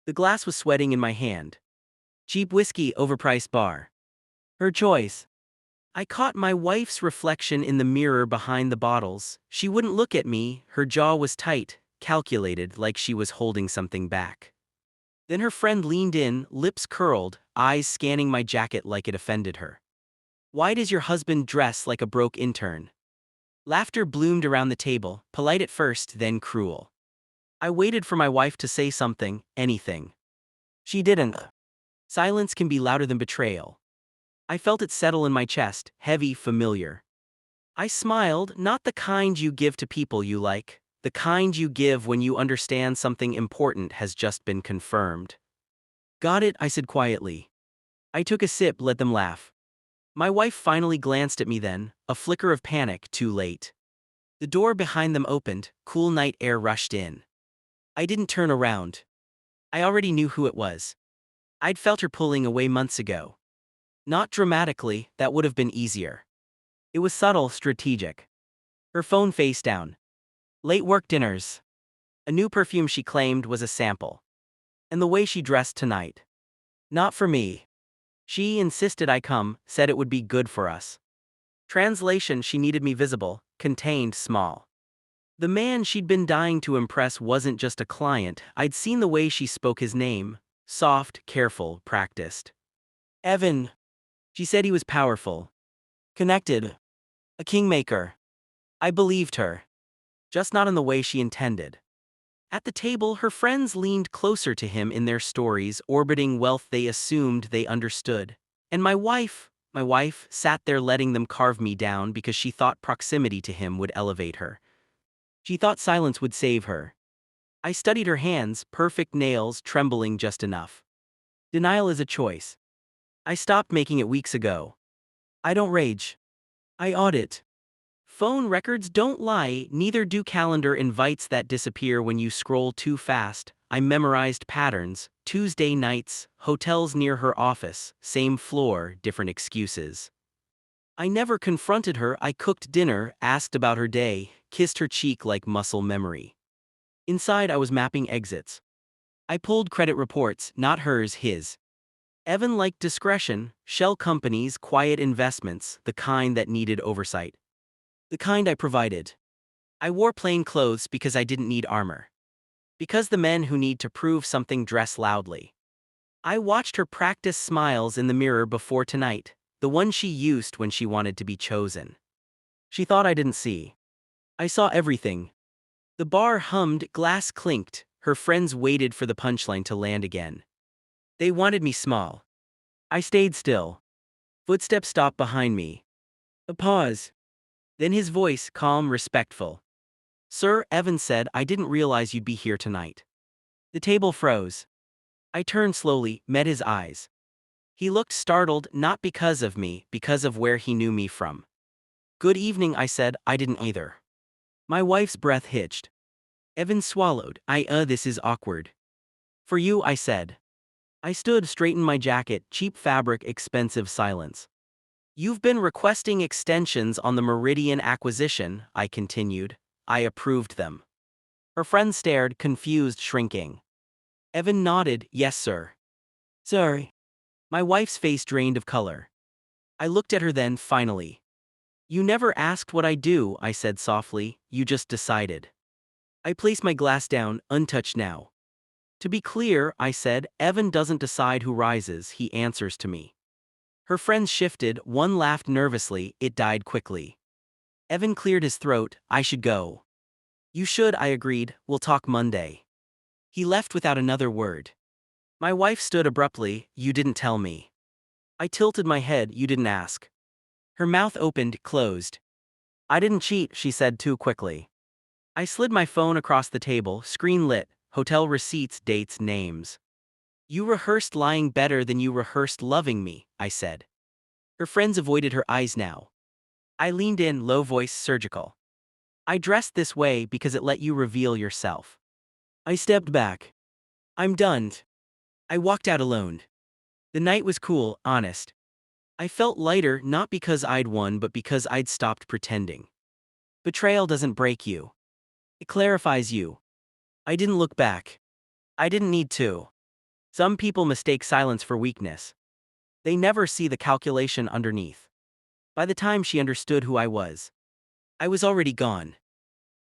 The glass was sweating in my hand. Cheap whiskey, overpriced bar. Her choice. I caught my wife's reflection in the mirror behind the bottles. She wouldn't look at me, her jaw was tight, calculated, like she was holding something back. Then her friend leaned in, lips curled, eyes scanning my jacket like it offended her. "Why does your husband dress like a broke intern?" Laughter bloomed around the table, polite at first, then cruel. I waited for my wife to say something, anything. She didn't. Silence can be louder than betrayal. I felt it settle in my chest, heavy, familiar. I smiled, not the kind you give to people you like, the kind you give when you understand something important has just been confirmed. "Got it," I said quietly. I took a sip, let them laugh. My wife finally glanced at me then, a flicker of panic, too late. The door behind them opened, cool night air rushed in. I didn't turn around. I already knew who it was. I'd felt her pulling away months ago. Not dramatically, that would have been easier. It was subtle, strategic. Her phone face down. Late work dinners. A new perfume she claimed was a sample. And the way she dressed tonight. Not for me. She insisted I come, said it would be good for us. Translation: she needed me visible, contained, small. The man she'd been dying to impress wasn't just a client, I'd seen the way she spoke his name. Soft, careful, practiced. "Evan." She said he was powerful. Connected. A kingmaker. I believed her. Just not in the way she intended. At the table, her friends leaned closer to him in their stories, orbiting wealth they assumed they understood. And my wife, sat there letting them carve me down because she thought proximity to him would elevate her. She thought silence would save her. I studied her hands, perfect nails, trembling just enough. Denial is a choice. I stopped making it weeks ago. I don't rage. I audit. Phone records don't lie, neither do calendar invites that disappear when you scroll too fast. I memorized patterns, Tuesday nights, hotels near her office, same floor, different excuses. I never confronted her, I cooked dinner, asked about her day, kissed her cheek like muscle memory. Inside I was mapping exits. I pulled credit reports, not hers, his. Evan liked discretion, shell companies, quiet investments, the kind that needed oversight. The kind I provided. I wore plain clothes because I didn't need armor. Because the men who need to prove something dress loudly. I watched her practice smiles in the mirror before tonight, the one she used when she wanted to be chosen. She thought I didn't see. I saw everything. The bar hummed, glass clinked, her friends waited for the punchline to land again. They wanted me small. I stayed still. Footsteps stopped behind me. A pause. Then his voice, calm, respectful. "Sir," Evan said, "I didn't realize you'd be here tonight." The table froze. I turned slowly, met his eyes. He looked startled, not because of me, because of where he knew me from. "Good evening," I said. "I didn't either." My wife's breath hitched. Evan swallowed. This is awkward." "For you," I said. I stood, straightened my jacket, cheap fabric, expensive silence. "You've been requesting extensions on the Meridian acquisition," I continued. I approved them. Her friend stared, confused, shrinking. Evan nodded, "Yes, sir." "Sorry." My wife's face drained of color. I looked at her then, finally. "You never asked what I do," I said softly, "you just decided." I placed my glass down, untouched now. "To be clear," I said, "Evan doesn't decide who rises, he answers to me." Her friends shifted, one laughed nervously, it died quickly. Evan cleared his throat. "I should go." "You should," I agreed, "we'll talk Monday." He left without another word. My wife stood abruptly. "You didn't tell me." I tilted my head. "You didn't ask." Her mouth opened, closed. "I didn't cheat," she said too quickly. I slid my phone across the table, screen lit, hotel receipts, dates, names. "You rehearsed lying better than you rehearsed loving me," I said. Her friends avoided her eyes now. I leaned in, low voice, surgical. "I dressed this way because it let you reveal yourself." I stepped back. "I'm done." I walked out alone. The night was cool, honest. I felt lighter, not because I'd won but because I'd stopped pretending. Betrayal doesn't break you. It clarifies you. I didn't look back. I didn't need to. Some people mistake silence for weakness. They never see the calculation underneath. By the time she understood who I was already gone.